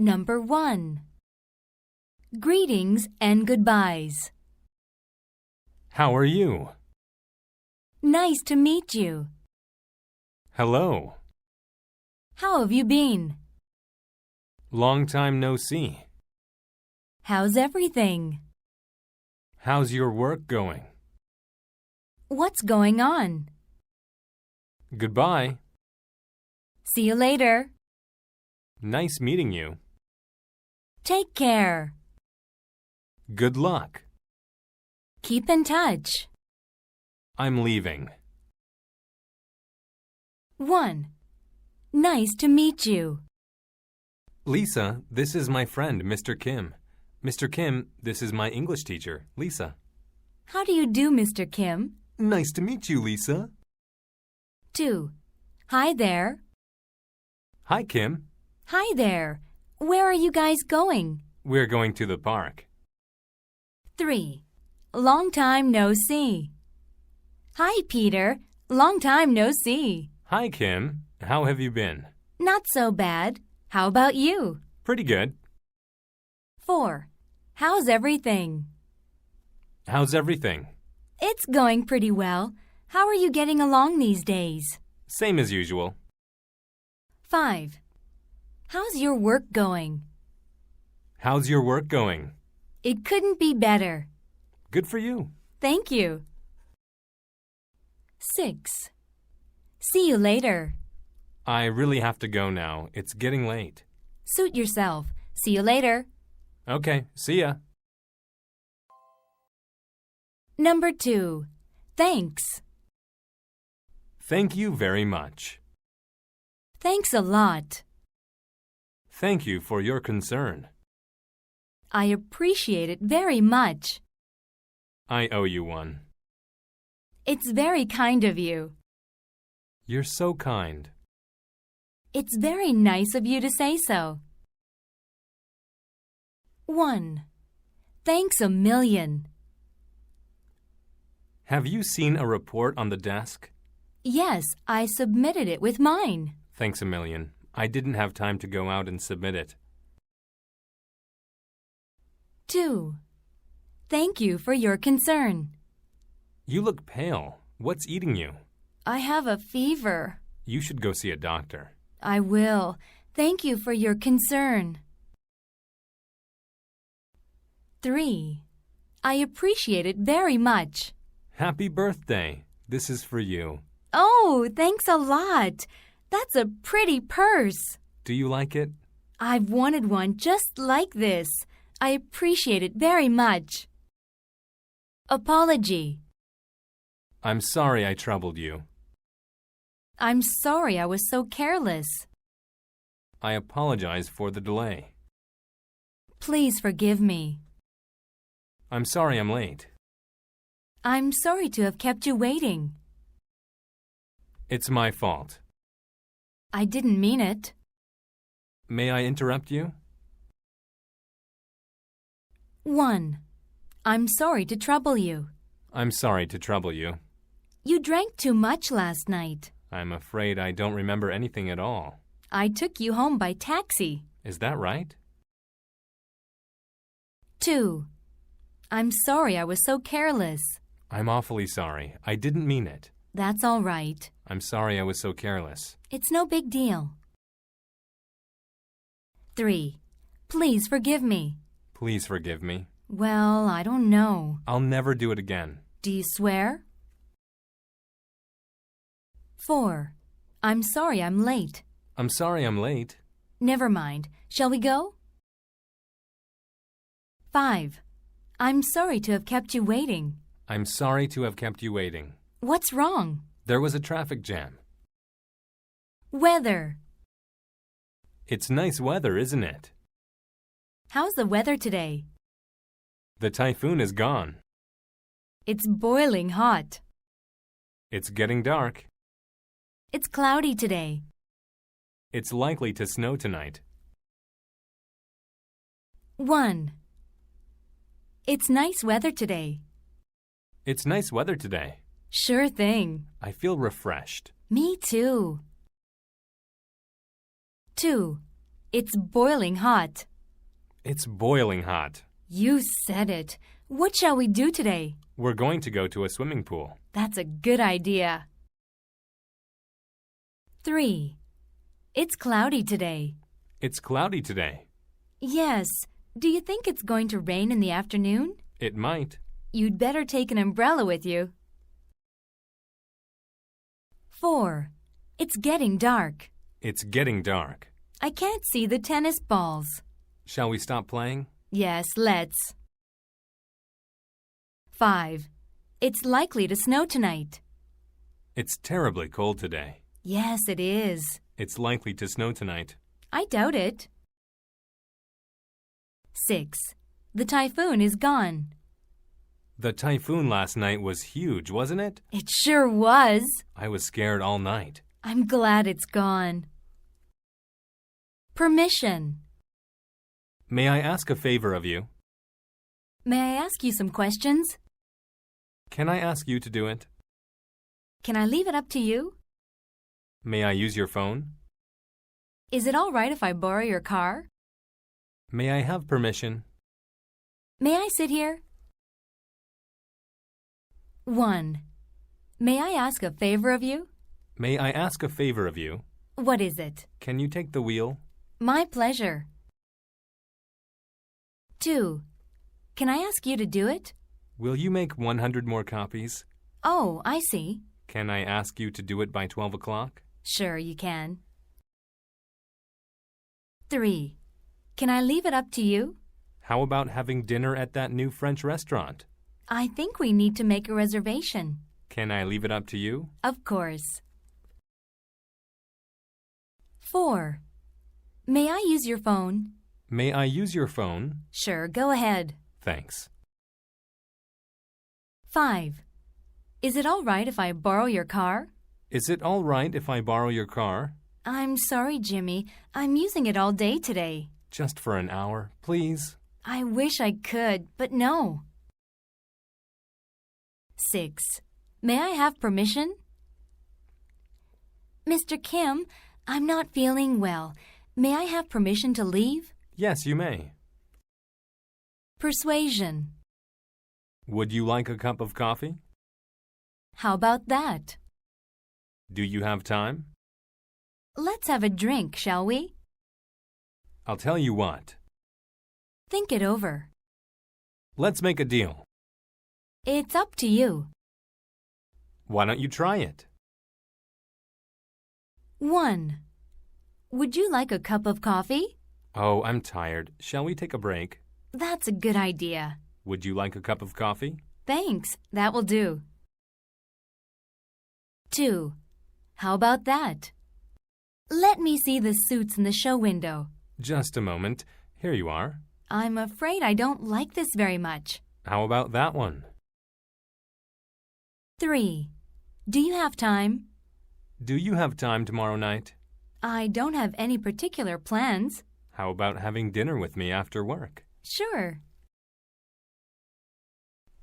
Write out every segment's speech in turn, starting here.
Number 1. Greetings and goodbyes. How are you? Nice to meet you. Hello. How have you been? Long time no see. How's everything? How's your work going? What's going on? Goodbye. See you later. Nice meeting you. Take care. Good luck. Keep in touch. I'm leaving. 1. Nice to meet you. Lisa, this is my friend, Mr. Kim. Mr. Kim, this is my English teacher, Lisa. How do you do, Mr. Kim? Nice to meet you, Lisa. 2. Hi there. Hi, Kim. Hi there. Where are you guys going? We're going to the park. 3. Long time no see. Hi, Peter. Long time no see. Hi, Kim. How have you been? Not so bad. How about you? Pretty good. 4. How's everything? How's everything? It's going pretty well. How are you getting along these days? Same as usual. 5. How's your work going? How's your work going? It couldn't be better. Good for you. Thank you. 6. See you later. I really have to go now. It's getting late. Suit yourself. See you later. Okay, see ya. Number 2. Thanks. Thank you very much. Thanks a lot. Thank you for your concern. I appreciate it very much. I owe you one. It's very kind of you. You're so kind. It's very nice of you to say so. 1. Thanks a million. Have you seen a report on the desk? Yes, I submitted it with mine. Thanks a million. I didn't have time to go out and submit it. 2. Thank you for your concern. You look pale. What's eating you? I have a fever. You should go see a doctor. I will. Thank you for your concern. 3. I appreciate it very much. Happy birthday. This is for you. Oh, thanks a lot. That's a pretty purse. Do you like it? I've wanted one just like this. I appreciate it very much. Apology. I'm sorry I troubled you. I'm sorry I was so careless. I apologize for the delay. Please forgive me. I'm sorry I'm late. I'm sorry to have kept you waiting. It's my fault. I didn't mean it. May I interrupt you? 1. I'm sorry to trouble you. I'm sorry to trouble you. You drank too much last night. I'm afraid I don't remember anything at all. I took you home by taxi. Is that right? 2. I'm sorry I was so careless. I'm awfully sorry. I didn't mean it. That's all right. I'm sorry I was so careless. It's no big deal. 3. Please forgive me. Please forgive me. Well, I don't know. I'll never do it again. Do you swear? 4. I'm sorry I'm late. I'm sorry I'm late. Never mind. Shall we go? 5. I'm sorry to have kept you waiting. I'm sorry to have kept you waiting. What's wrong? There was a traffic jam. Weather. It's nice weather, isn't it? How's the weather today? The typhoon is gone. It's boiling hot. It's getting dark. It's cloudy today. It's likely to snow tonight. 1. It's nice weather today. It's nice weather today. Sure thing. I feel refreshed. Me too. 2. It's boiling hot. It's boiling hot. You said it. What shall we do today? We're going to go to a swimming pool. That's a good idea. 3. It's cloudy today. It's cloudy today. Yes. Do you think it's going to rain in the afternoon? It might. You'd better take an umbrella with you. 4. It's getting dark. It's getting dark. I can't see the tennis balls. Shall we stop playing? Yes, let's. 5. It's likely to snow tonight. It's terribly cold today. Yes, it is. It's likely to snow tonight. I doubt it. 6. The typhoon is gone. The typhoon last night was huge, wasn't it? It sure was. I was scared all night. I'm glad it's gone. Permission. May I ask a favor of you? May I ask you some questions? Can I ask you to do it? Can I leave it up to you? May I use your phone? Is it all right if I borrow your car? May I have permission? May I sit here? 1. May I ask a favor of you? May I ask a favor of you? What is it? Can you take the wheel? My pleasure. 2. Can I ask you to do it? Will you make 100 more copies? Oh, I see. Can I ask you to do it by 12 o'clock? Sure, you can. 3. Can I leave it up to you? How about having dinner at that new French restaurant? I think we need to make a reservation. Can I leave it up to you? Of course. 4. May I use your phone? May I use your phone? Sure, go ahead. Thanks. 5. Is it all right if I borrow your car? Is it all right if I borrow your car? I'm sorry, Jimmy. I'm using it all day today. Just for an hour, please. I wish I could, but no. 6. May I have permission? Mr. Kim, I'm not feeling well. May I have permission to leave? Yes, you may. Persuasion. Would you like a cup of coffee? How about that? Do you have time? Let's have a drink, shall we? I'll tell you what. Think it over. Let's make a deal. It's up to you. Why don't you try it? 1. Would you like a cup of coffee? Oh, I'm tired. Shall we take a break? That's a good idea. Would you like a cup of coffee? Thanks, that will do. 2. How about that? Let me see the suits in the show window. Just a moment. Here you are. I'm afraid I don't like this very much. How about that one? 3. Do you have time? Do you have time tomorrow night? I don't have any particular plans. How about having dinner with me after work? Sure.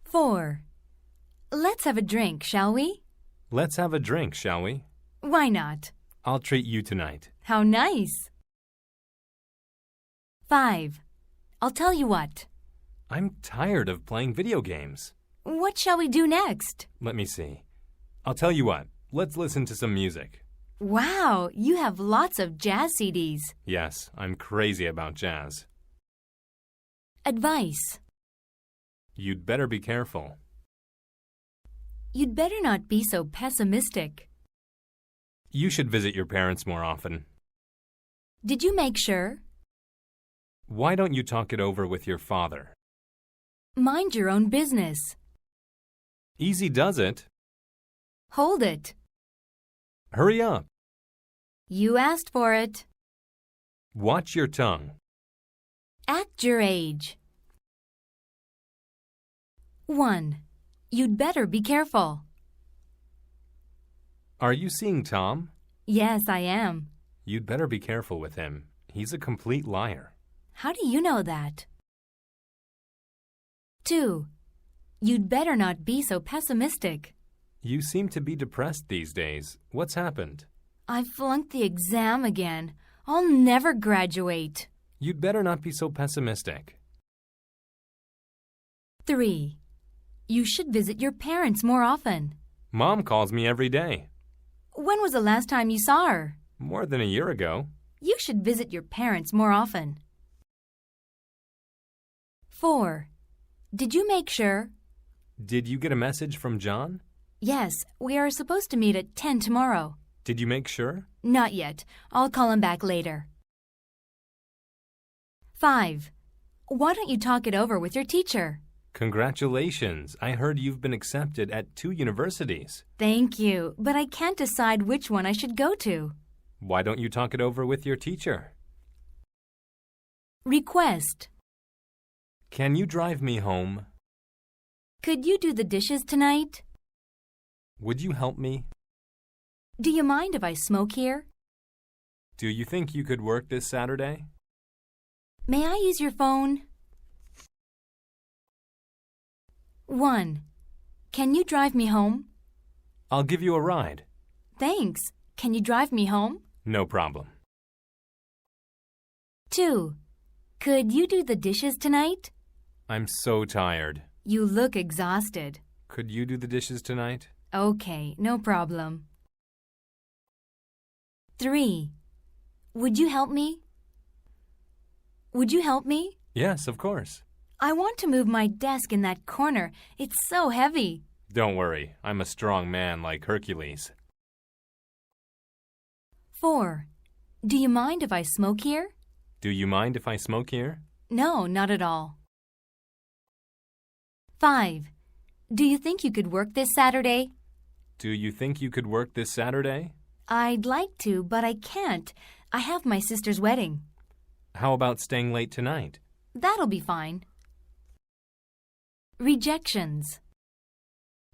4. Let's have a drink, shall we? Let's have a drink, shall we? Why not? I'll treat you tonight. How nice. 5. I'll tell you what. I'm tired of playing video games. What shall we do next? Let me see. I'll tell you what. Let's listen to some music. Wow, you have lots of jazz CDs. Yes, I'm crazy about jazz. Advice. You'd better be careful. You'd better not be so pessimistic. You should visit your parents more often. Did you make sure? Why don't you talk it over with your father? Mind your own business. Easy does it. Hold it. Hurry up. You asked for it. Watch your tongue. Act your age. 1. You'd better be careful. Are you seeing Tom? Yes, I am. You'd better be careful with him. He's a complete liar. How do you know that? 2. You'd better not be so pessimistic. You seem to be depressed these days. What's happened? I flunked the exam again. I'll never graduate. You'd better not be so pessimistic. 3. You should visit your parents more often. Mom calls me every day. When was the last time you saw her? More than a year ago. You should visit your parents more often. 4. Did you make sure? Did you get a message from John? Yes, we are supposed to meet at 10 tomorrow. Did you make sure? Not yet. I'll call him back later. 5. Why don't you talk it over with your teacher? Congratulations. I heard you've been accepted at 2 universities. Thank you, but I can't decide which one I should go to. Why don't you talk it over with your teacher? Request. Can you drive me home? Could you do the dishes tonight? Would you help me? Do you mind if I smoke here? Do you think you could work this Saturday? May I use your phone? 1. Can you drive me home? I'll give you a ride. Thanks. Can you drive me home? No problem. 2. Could you do the dishes tonight? I'm so tired. You look exhausted. Could you do the dishes tonight? Okay, no problem. 3. Would you help me? Would you help me? Yes, of course. I want to move my desk in that corner. It's so heavy. Don't worry. I'm a strong man like Hercules. 4. Do you mind if I smoke here? Do you mind if I smoke here? No, not at all. 5. Do you think you could work this Saturday? Do you think you could work this Saturday? I'd like to, but I can't. I have my sister's wedding. How about staying late tonight? That'll be fine. Rejections.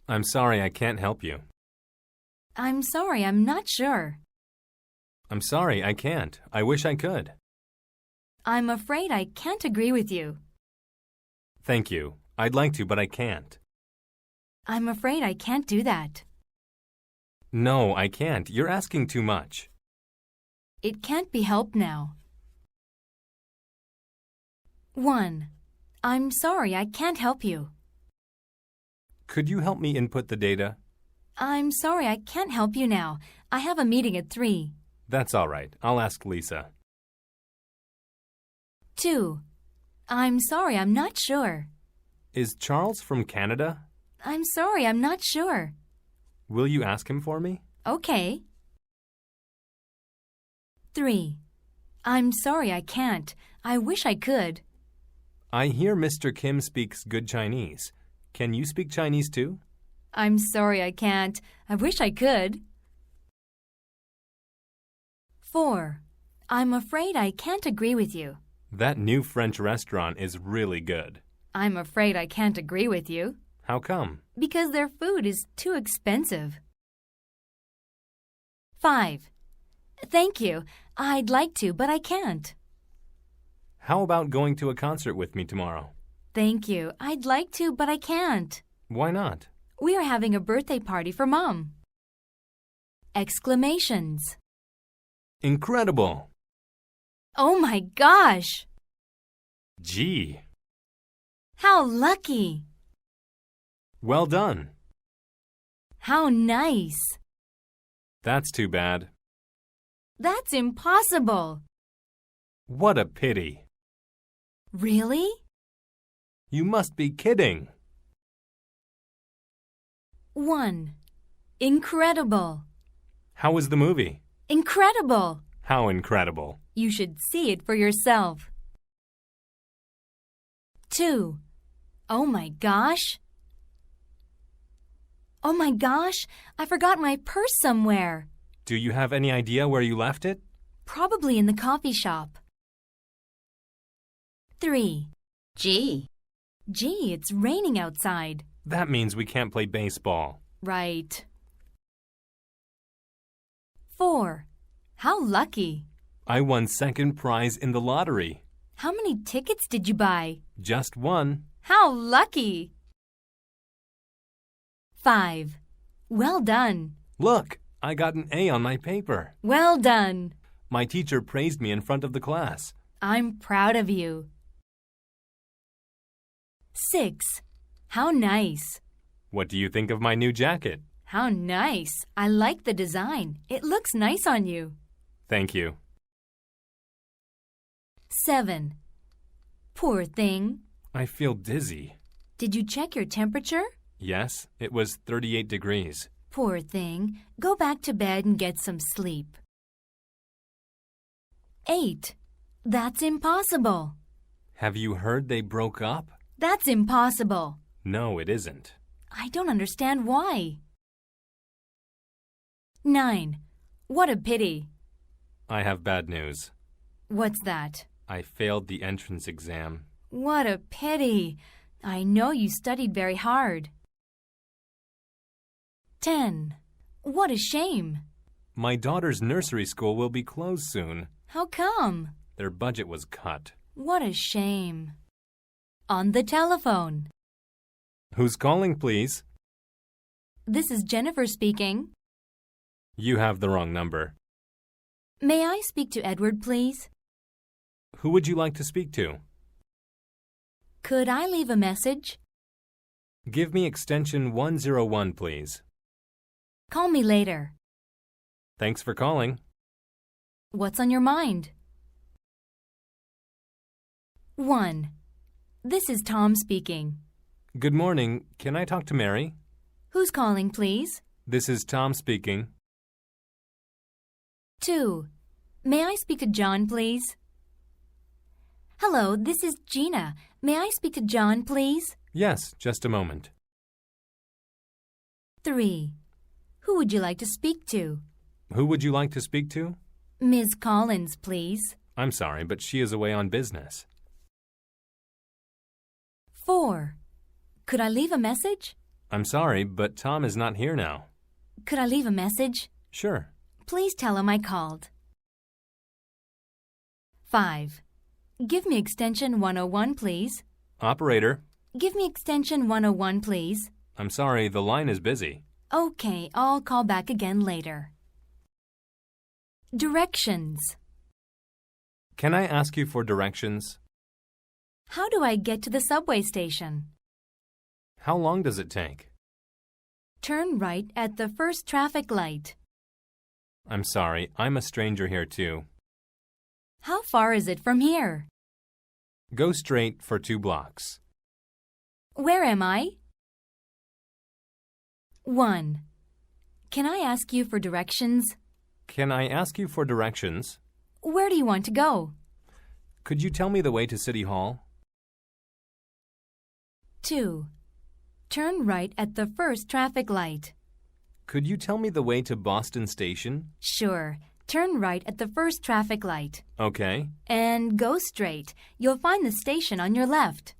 I'm sorry I can't help you. I'm sorry, I'm not sure. I'm sorry I can't. I wish I could. I'm afraid I can't agree with you. Thank you. I'd like to, but I can't. I'm afraid I can't do that. No, I can't. You're asking too much. It can't be helped now. 1. I'm sorry, I can't help you. Could you help me input the data? I'm sorry, I can't help you now. I have a meeting at 3. That's all right. I'll ask Lisa. 2. I'm sorry, I'm not sure. Is Charles from Canada? I'm sorry, I'm not sure. Will you ask him for me? Okay. 3. I'm sorry, I can't. I wish I could. I hear Mr. Kim speaks good Chinese. Can you speak Chinese too? I'm sorry, I can't. I wish I could. 4. I'm afraid I can't agree with you. That new French restaurant is really good. I'm afraid I can't agree with you. How come? Because their food is too expensive. 5. Thank you. I'd like to, but I can't. How about going to a concert with me tomorrow? Thank you. I'd like to, but I can't. Why not? We are having a birthday party for Mom. Exclamations. Incredible! Oh my gosh! Gee! How lucky! Well done! How nice! That's too bad. That's impossible! What a pity! Really? You must be kidding! 1. Incredible! How was the movie? Incredible! How incredible! You should see it for yourself. 2. Oh my gosh! Oh my gosh! I forgot my purse somewhere. Do you have any idea where you left it? Probably in the coffee shop. 3. Gee, Gee, it's raining outside. That means we can't play baseball. Right. 4. How lucky! I won second prize in the lottery. How many tickets did you buy? Just one. How lucky! 5. Well done. Look, I got an A on my paper. Well done. My teacher praised me in front of the class. I'm proud of you. 6. How nice. What do you think of my new jacket? How nice. I like the design. It looks nice on you. Thank you. 7. Poor thing. I feel dizzy. Did you check your temperature? Yes, it was 38 degrees. Poor thing. Go back to bed and get some sleep. 8. That's impossible. Have you heard they broke up? That's impossible. No, it isn't. I don't understand why. 9. What a pity. I have bad news. What's that? I failed the entrance exam. What a pity. I know you studied very hard. 10. What a shame. My daughter's nursery school will be closed soon. How come? Their budget was cut. What a shame. On the telephone. Who's calling, please? This is Jennifer speaking. You have the wrong number. May I speak to Edward, please? Who would you like to speak to? Could I leave a message? Give me extension 101, please. Call me later. Thanks for calling. What's on your mind? 1. This is Tom speaking. Good morning. Can I talk to Mary? Who's calling, please? This is Tom speaking. 2. May I speak to John, please? Hello, this is Gina. May I speak to John, please? Yes, just a moment. 3. Who would you like to speak to? Who would you like to speak to? Ms. Collins, please. I'm sorry, but she is away on business. 4. Could I leave a message? I'm sorry, but Tom is not here now. Could I leave a message? Sure. Please tell him I called. 5. Give me extension 101, please. Operator. Give me extension 101, please. I'm sorry, the line is busy. Okay, I'll call back again later. Directions. Can I ask you for directions? How do I get to the subway station? How long does it take? Turn right at the first traffic light. I'm sorry, I'm a stranger here too. How far is it from here? Go straight for 2 blocks. Where am I? 1. Can I ask you for directions? Can I ask you for directions? Where do you want to go? Could you tell me the way to City Hall? 2. Turn right at the first traffic light. Could you tell me the way to Boston Station? Sure. Turn right at the first traffic light. Okay. And go straight. You'll find the station on your left.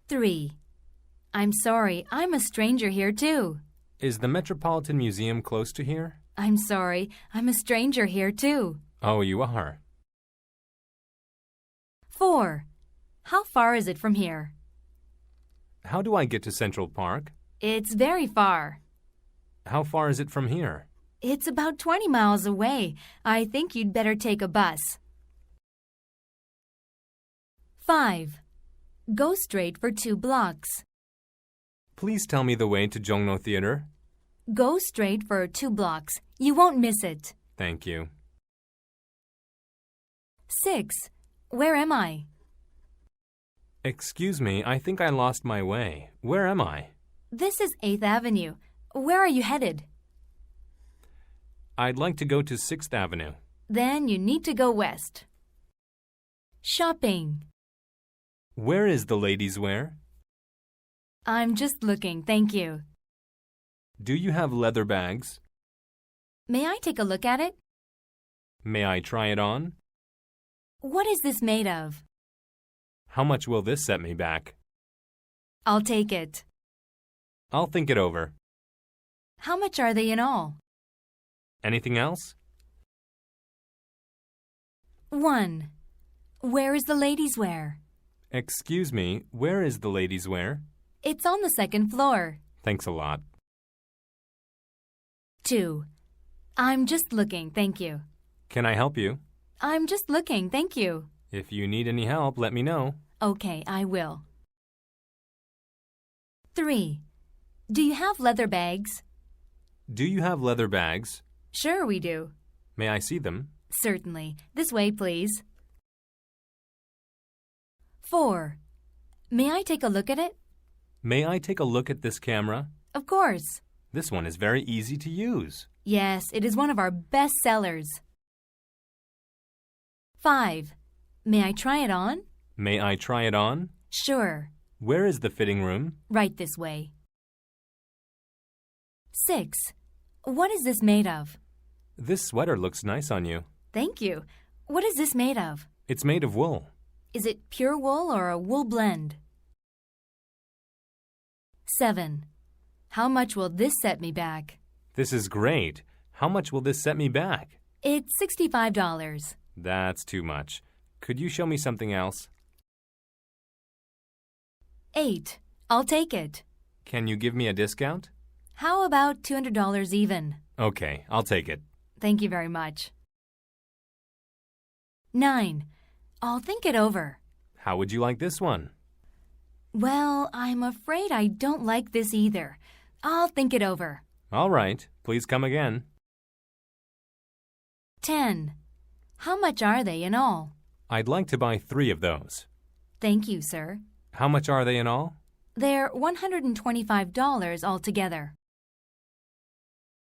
3. I'm sorry, I'm a stranger here too. Is the Metropolitan Museum close to here? I'm sorry, I'm a stranger here too. Oh, you are. 4. How far is it from here? How do I get to Central Park? It's very far. How far is it from here? It's about 20 miles away. I think you'd better take a bus. 5. Go straight for 2 blocks. Please tell me the way to Jongno Theater. Go straight for 2 blocks. You won't miss it. Thank you. 6. Where am I? Excuse me, I think I lost my way. Where am I? This is 8th Avenue. Where are you headed? I'd like to go to 6th Avenue. Then you need to go west. Shopping. Where is the ladies' wear? I'm just looking, thank you. Do you have leather bags? May I take a look at it? May I try it on? What is this made of? How much will this set me back? I'll take it. I'll think it over. How much are they in all? Anything else? 1. Where is the ladies' wear? Excuse me, where is the ladies' wear? It's on the 2nd floor. Thanks a lot. 2. I'm just looking, thank you. Can I help you? I'm just looking, thank you. If you need any help, let me know. Okay, I will. 3. Do you have leather bags? Do you have leather bags? Sure we do. May I see them? Certainly. This way, please. 4. May I take a look at it? May I take a look at this camera? Of course. This one is very easy to use. Yes, it is one of our best sellers. 5. May I try it on? May I try it on? Sure. Where is the fitting room? Right this way. 6. What is this made of? This sweater looks nice on you. Thank you. What is this made of? It's made of wool. Is it pure wool or a wool blend? 7. How much will this set me back? This is great. How much will this set me back? It's $65. That's too much. Could you show me something else? 8. I'll take it. Can you give me a discount? How about $200 even? Okay, I'll take it. Thank you very much. 9. I'll think it over. How would you like this one? Well, I'm afraid I don't like this either. I'll think it over. All right, please come again. 10. How much are they in all? I'd like to buy 3 of those. Thank you, sir. How much are they in all? They're $125 altogether.